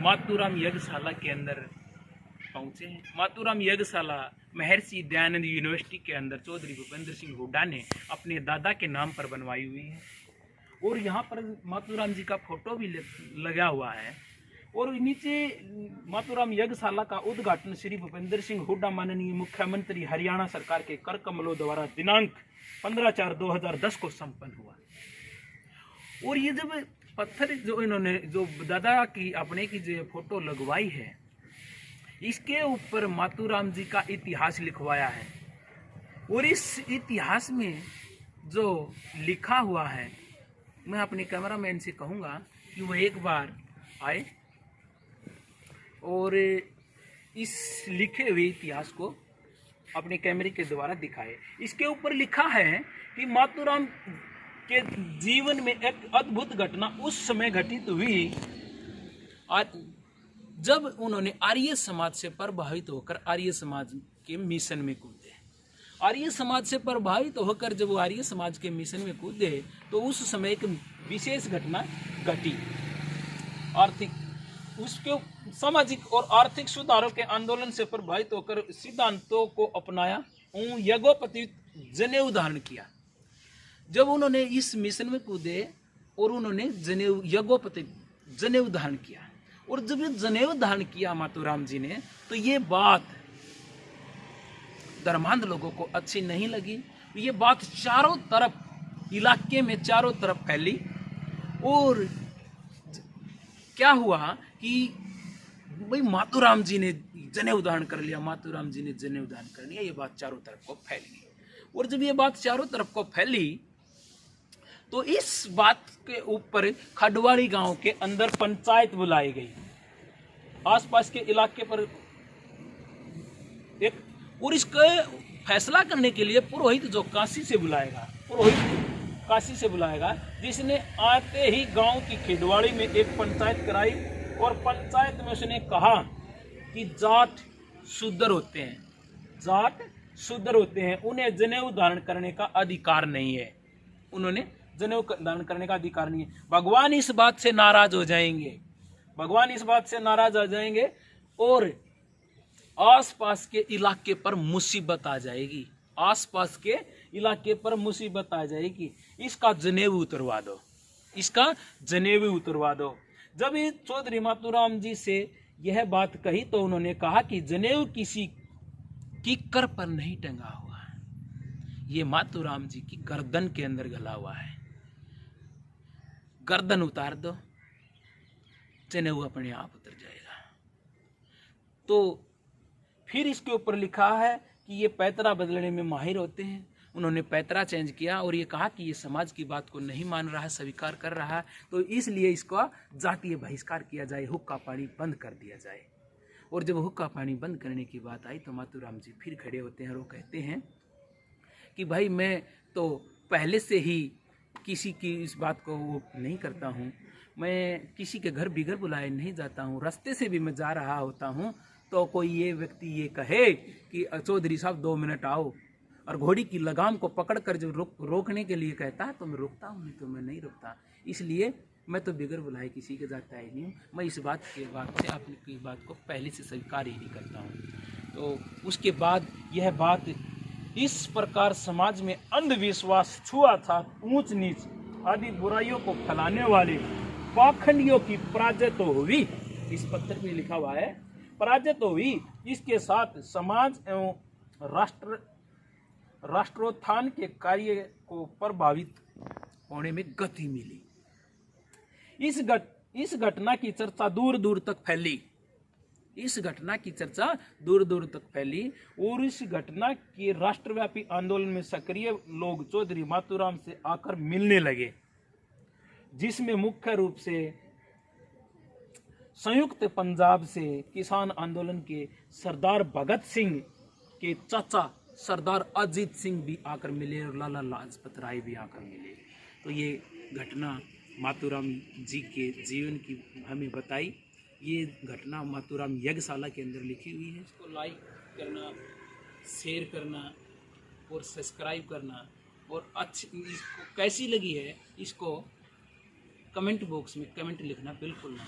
मातूराम यज्ञशाला के अंदर पहुंचे हैं। मातूराम यज्ञशाला महर्षि दयानंद यूनिवर्सिटी के अंदर चौधरी भूपेंद्र सिंह हुड्डा ने अपने दादा के नाम पर बनवाई हुई है और यहाँ पर मातूराम जी का फोटो भी लगा हुआ है। और नीचे मातूराम यज्ञशाला का उद्घाटन श्री भूपेंद्र सिंह हुड्डा माननीय मुख्यमंत्री हरियाणा सरकार के कर कमलों द्वारा दिनांक 15/4/2010 को संपन्न हुआ। और ये जब पत्थर जो इन्होंने जो दादा की अपने की जो फोटो लगवाई है, इसके ऊपर मातूराम जी का इतिहास लिखवाया है। और इस इतिहास में जो लिखा हुआ है, मैं अपने कैमरामैन से कहूँगा कि वो एक बार आए और इस लिखे हुए इतिहास को अपने कैमरे के द्वारा दिखाए। इसके ऊपर लिखा है कि मातूराम के जीवन में एक अद्भुत घटना उस समय घटित हुई जब उन्होंने आर्य समाज से प्रभावित होकर आर्य समाज के मिशन में कूदे। आर्य समाज से प्रभावित होकर जब वो आर्य समाज के मिशन में कूदे तो उस समय एक विशेष घटना घटी। उसके सामाजिक और आर्थिक सुधारों के आंदोलन से प्रभावित होकर सिद्धांतों को अपनाया, यज्ञोपवीत जनेऊ धारण किया। जब उन्होंने इस मिशन में कूदे और उन्होंने यज्ञोपवीत जनेऊ धारण किया और जब ये जनेऊ धारण किया मातूराम जी ने, तो ये बात धर्मांध लोगों को अच्छी नहीं लगी। ये बात चारों तरफ इलाके में चारों तरफ फैली और क्या हुआ कि भाई मातूराम जी ने जनेऊ धारण कर लिया, मातूराम जी ने जनेऊ धारण कर लिया। ये बात चारों तरफ को फैल गई और जब ये बात चारों तरफ को फैली तो इस बात के ऊपर खडवाड़ी गांव के अंदर पंचायत बुलाई गई। आसपास के इलाके पर एक और इसका फैसला करने के लिए पुरोहित जो काशी से बुलाएगा, जिसने आते ही गांव की खिडवाड़ी में एक पंचायत कराई और पंचायत में उसने कहा कि जाट शूद्र होते हैं, उन्हें जनेऊ धारण करने का अधिकार नहीं है। जनेऊ धारण करने का अधिकार नहीं है। भगवान इस बात से नाराज हो जाएंगे और आसपास के इलाके पर मुसीबत आ जाएगी। इसका जनेऊ उतरवा दो। जब ये चौधरी मातूराम जी से यह बात कही तो उन्होंने कहा कि जनेऊ किसी की कर पर नहीं टंगा हुआ है, ये मातूराम जी की गर्दन के अंदर गला हुआ है। गर्दन उतार दो, जनेऊ अपने आप उतर जाएगा। तो फिर इसके ऊपर लिखा है कि ये पैतरा बदलने में माहिर होते हैं। उन्होंने पैतरा चेंज किया और ये कहा कि ये समाज की बात को नहीं मान रहा है, स्वीकार कर रहा है, तो इसलिए इसका जातीय बहिष्कार किया जाए, हुक्का पानी बंद कर दिया जाए। और जब हुक्का पानी बंद करने की बात आई तो मातूराम जी फिर खड़े होते हैं और वो कहते हैं कि भाई मैं तो पहले से ही किसी की इस बात को वो नहीं करता हूँ, मैं किसी के घर बिगर बुलाए नहीं जाता हूँ। रास्ते से भी मैं जा रहा होता हूँ तो कोई ये व्यक्ति ये कहे कि चौधरी साहब 2 मिनट आओ और घोड़ी की लगाम को पकड़कर जब रोकने के लिए कहता है तो मैं रुकता हूँ, नहीं तो मैं नहीं रुकता। इसलिए मैं तो बिगर बुलाए किसी के जाता ही नहीं हूँ। मैं इस बात से आपकी बात को पहले से स्वीकार ही नहीं करता हूँ। तो उसके बाद यह बात इस प्रकार समाज में अंधविश्वास, छुआछूत, ऊंच नीच आदि बुराइयों को फैलाने वाले पाखंडियों की पराजय तो हुई। इस पत्र में लिखा हुआ है पराजय तो हुई, इसके साथ समाज एवं राष्ट्रोत्थान के कार्य को प्रभावित होने में गति मिली। इस घटना की चर्चा दूर दूर तक फैली और इस घटना के राष्ट्रव्यापी आंदोलन में सक्रिय लोग चौधरी मातूराम से आकर मिलने लगे, जिसमें मुख्य रूप से संयुक्त पंजाब से किसान आंदोलन के सरदार भगत सिंह के चाचा सरदार अजीत सिंह भी आकर मिले और लाला लाजपत राय भी आकर मिले। तो ये घटना मातूराम जी के जीवन की हमें बताई। ये घटना मातूराम यज्ञशाला के अंदर लिखी हुई है। इसको लाइक करना, शेयर करना और सब्सक्राइब करना और इसको कैसी लगी है इसको कमेंट बॉक्स में कमेंट लिखना बिल्कुल ना।